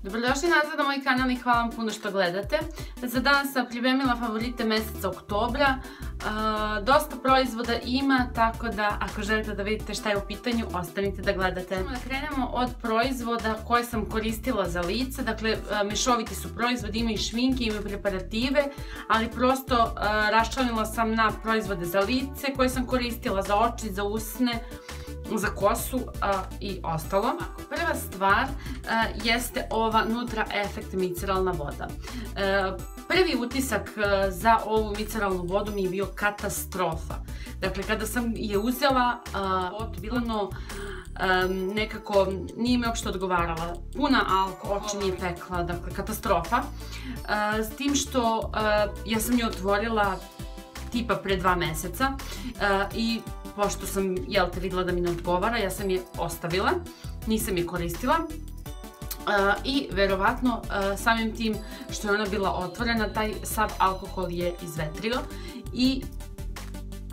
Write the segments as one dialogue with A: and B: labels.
A: Dobrodošli nazad na moj kanal i hvala vam puno što gledate. Za danas sam pripremila favorite mjeseca oktobra. Dosta proizvoda ima, tako da ako želite da vidite šta je u pitanju, ostanite da gledate. Da krenemo od proizvoda koje sam koristila za lice. Dakle, mešoviti su proizvodi, imaju šminke, imaju preparative, ali prosto raščlanila sam na proizvode za lice koje sam koristila za oči, za usne, za kosu i ostalo. Prva stvar jeste ova Nutra Effect miceralna voda. Prvi utisak za ovu miceralnu vodu mi je bio katastrofa. Dakle, kada sam je uzela, bilo nekako nije mi uopšte odgovarala. Puna alko, oči mi je pekla, dakle katastrofa. S tim što ja sam je otvorila tipa pre 2 meseca i pošto sam, vidjela da mi ne odgovara, ja sam je ostavila, nisam je koristila i verovatno samim tim što je ona bila otvorena, taj sav alkohol je izvetrio i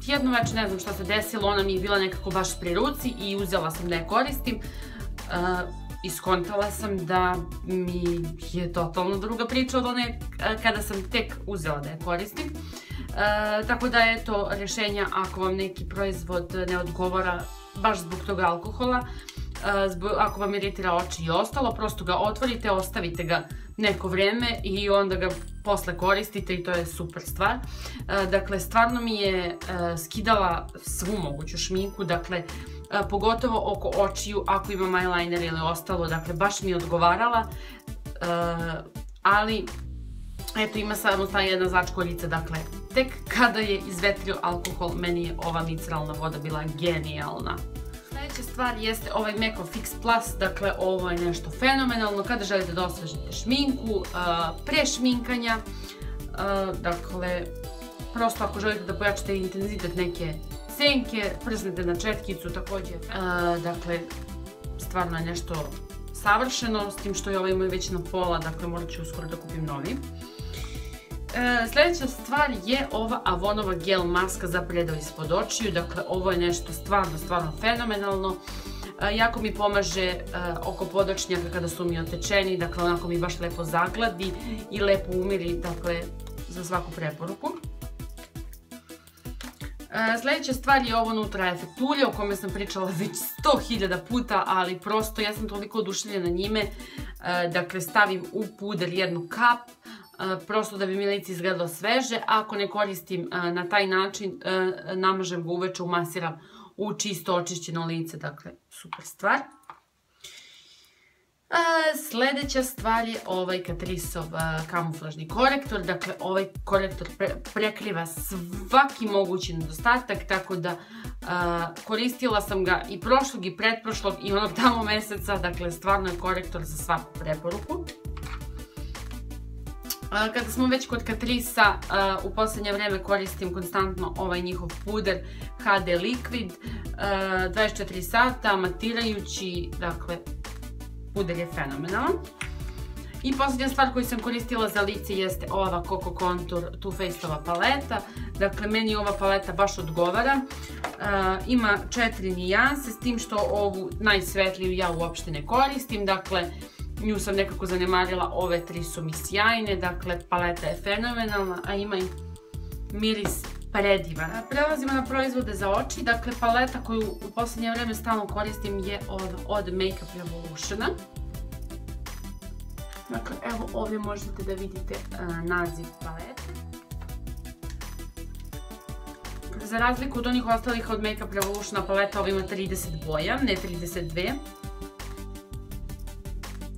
A: jedno večer ne znam šta se desilo, ona mi je bila nekako baš pri ruci i uzela sam da je koristim. Iskontala sam da mi je totalno druga priča od one kada sam tek uzela da je koristim. Tako da je to rješenja ako vam neki proizvod ne odgovara baš zbog toga alkohola, ako vam iritira oči i ostalo, prosto ga otvorite, ostavite ga neko vrijeme i onda ga posle koristite i to je super stvar. Dakle, stvarno mi je skidala svu moguću šminku, dakle, pogotovo oko očiju ako imam eyeliner ili ostalo, dakle, baš mi je odgovarala, ali eto, ima samo ta jedna začkoljica, dakle, tek kada je izvetrio alkohol, meni je ova miceralna voda bila genijalna. Sljedeća stvar jeste ovaj Meko Fix Plus, dakle, ovo je nešto fenomenalno kada želite da osvežite šminku, pre šminkanja, dakle, prosto ako želite da pojačate intenzitet neke senke, prsnete na četkicu također, dakle, stvarno je nešto savršeno, s tim što je ovaj moj već na pola, dakle, morat ću uskoro da kupim novi. Sljedeća stvar je ova Avonova gel maska za predeo ispod očiju, dakle ovo je nešto stvarno fenomenalno, jako mi pomaže oko podočnjaka kada su mi otečeni, dakle onako mi baš lepo zagladi i lepo umiri, dakle za svaku preporuku. Sljedeća stvar je ovo Nutra Effect ulje o kome sam pričala već 100.000 puta, ali prosto ja sam toliko oduševljena njime, dakle stavim u puder jednu kap, prosto da bi mi lice izgledalo sveže. Ako ne koristim na taj način, namažem ga uveče, umasiram u čisto očišćeno lice, dakle super stvar. Sljedeća stvar je ovaj Catriceov kamuflažni korektor, dakle ovaj korektor prekriva svaki mogući nedostatak, tako da koristila sam ga i prošlog i pretprošlog i onog tamo meseca, dakle stvarno je korektor za svaku preporuku. Kada smo već kod Catrica, u posljednje vrijeme koristim konstantno ovaj njihov puder HD Liquid, 24 sata, matirajući, dakle, puder je fenomenalan. I posljednja stvar koju sam koristila za lice jeste ova Coco Contour Too Faced-ova paleta, dakle, meni ova paleta baš odgovara, ima 4 nijanse, s tim što ovu najsvetliju ja uopšte ne koristim, dakle, nju sam nekako zanemarila, ove 3 su mi sjajne, dakle paleta je fenomenalna, a ima i miris predivan. Prelazimo na proizvode za oči, dakle paleta koju u posljednje vrijeme stalno koristim je od Makeup Revolutiona. Dakle, evo ovdje možete da vidite naziv palete. Za razliku od onih ostalih od Makeup Revolutiona paleta, ova ima 30 boja, ne 32.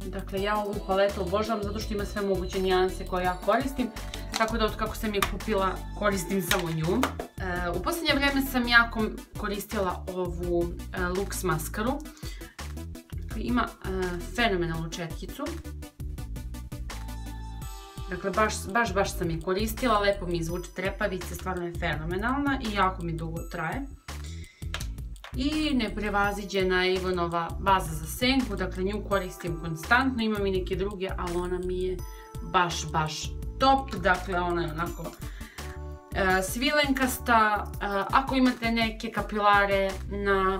A: Dakle, ja ovu paletu obožavam zato što ima sve moguće nijanse koje ja koristim, tako da od kako sam je kupila koristim samo nju. U posljednje vrijeme sam jako koristila ovu Lux maskaru. Ima fenomenalnu četkicu. Dakle, baš sam je koristila, lepo mi izvuče trepavice, stvarno je fenomenalna i jako mi dugo traje. I neprevaziđena je Ivonova baza za senku, dakle nju koristim konstantno, imam i neke druge, ali ona mi je baš top, dakle ona je onako svilenkasta. Ako imate neke kapilare na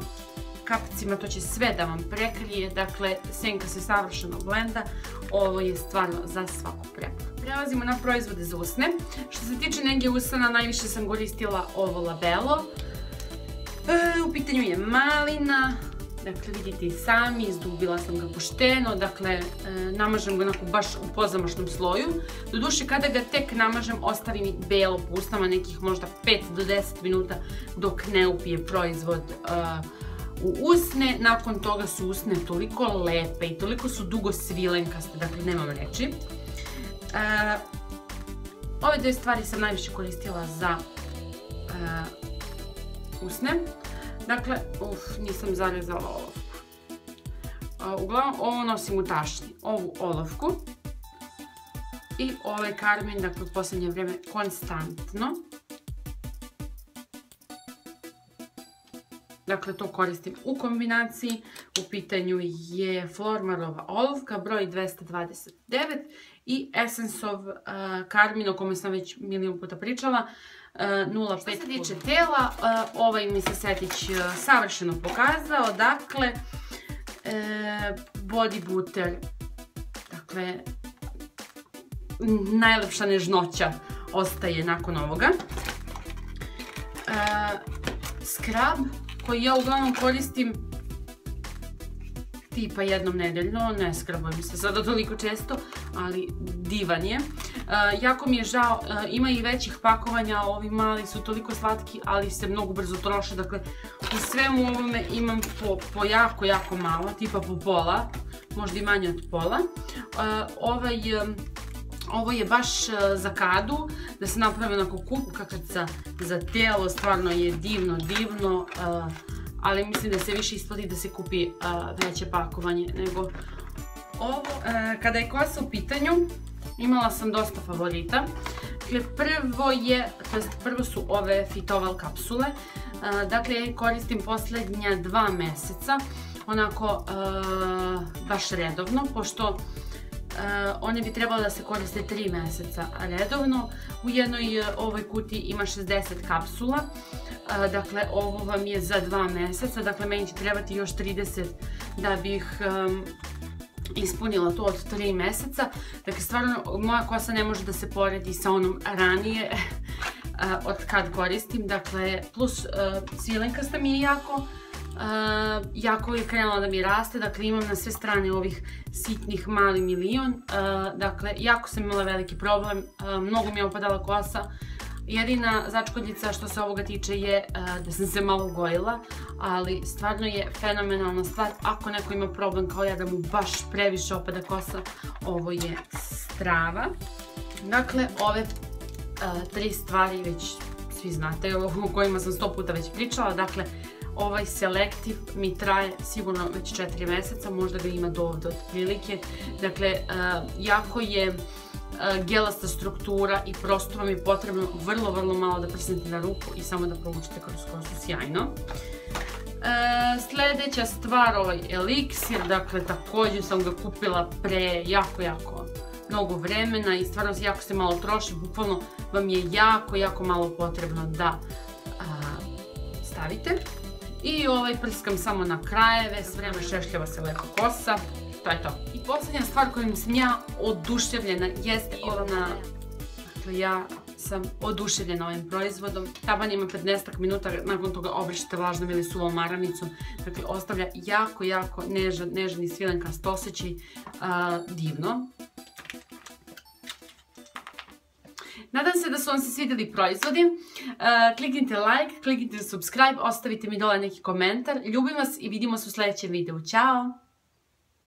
A: kapcima, to će sve da vam prekrije, dakle senka se savršeno blenda, ovo je stvarno za svaku preporuku. Prelazimo na proizvode za usne. Što se tiče nege usana, najviše sam koristila ovo Labello. U pitanju je malina, dakle vidite i sami, izdubila sam ga pošteno, dakle namažem ga onako baš u pozamašnom sloju. Doduše kada ga tek namažem ostavim i belo po usnama nekih možda 5 do 10 minuta dok ne upije proizvod u usne. Nakon toga su usne toliko lepe i toliko su dugo svilenkaste, dakle nemam reči. Ove dve stvari sam najviše koristila za usne. Dakle, nisam zarezala olovku. Uglavnom, ovo nosim u tašnji, ovu olovku i ovaj karmin, dakle, u posljednje vrijeme konstantno. Dakle, to koristim u kombinaciji. U pitanju je Flormarova olovka, broj 229 i Essenceov karmin, o kome sam već milion puta pričala, 0,5. Što se tiče tela, ovaj mi se setić savršeno pokazao, dakle, body butter, dakle, najlepša nežnoća ostaje nakon ovoga. Scrub, koji ja uglavnom koristim tipa jednom nedeljno, ne skrabujem se sada toliko često, ali divan je. Jako mi je žao, ima i većih pakovanja, ovi mali su toliko slatki, ali se mnogo brzo troše, dakle u svemu ovome imam po jako malo, tipa po pola, možda i manje od pola. Ovo je baš za kadu, da se napravi onako kukakaca za telo, stvarno je divno, ali mislim da se više isplati da se kupi veće pakovanje nego ovo. Kada je kosa u pitanju, imala sam dosta favorita. Prvo su ove Fitoval kapsule, dakle ja ih koristim posljednja 2 mjeseca, onako baš redovno, pošto one bi trebalo da se koriste 3 mjeseca redovno. U jednoj ovoj kutiji ima 60 kapsula, dakle ovo vam je za 2 mjeseca, dakle meni će trebati još 30 da bih ispunila to od 3 mjeseca. Dakle stvarno moja kosa ne može da se poredi sa onom ranije od kad koristim, dakle plus svilenkasta mi je jako je krenula da mi raste, dakle imam na sve strane ovih sitnih mali milion, dakle jako sam imala veliki problem, mnogo mi je opadala kosa. Jedina začkoljica što se ovoga tiče je da sam se malo ugojila, ali stvarno je fenomenalna stvar. Ako neko ima problem kao ja da mu baš previše opada kosa, ovo je strava. Dakle, ove 3 stvari već svi znate, o kojima sam 100 puta već pričala. Dakle, ovaj Selective mi traje sigurno već 4 mjeseca, možda ga ima do ovdje otprilike. Dakle, jako je gelasta struktura i prosto vam je potrebno vrlo malo da prisnete na ruku i samo da provučete kroz kosu sjajno. Sljedeća stvar, ovaj Elixir, dakle također sam ga kupila pre jako mnogo vremena i stvarno jako se malo troši, bukvalno vam je jako malo potrebno da stavite. I ovaj prskam samo na krajeve, s vreme šešljava se lepo kosa. To je to. I posljednja stvar kojom sam ja oduševljena jeste ona, dakle ja sam oduševljena ovim proizvodom. Taban ima 15 minuta, nakon toga obrišite vlažnom ili suvom maranicom. Dakle, ostavlja jako nežan i svilenkast osjećaj, divno. Nadam se da su vam se svidjeli proizvodi. Kliknite like, kliknite subscribe, ostavite mi dole neki komentar. Ljubim vas i vidimo se u sljedećem videu. Ćao!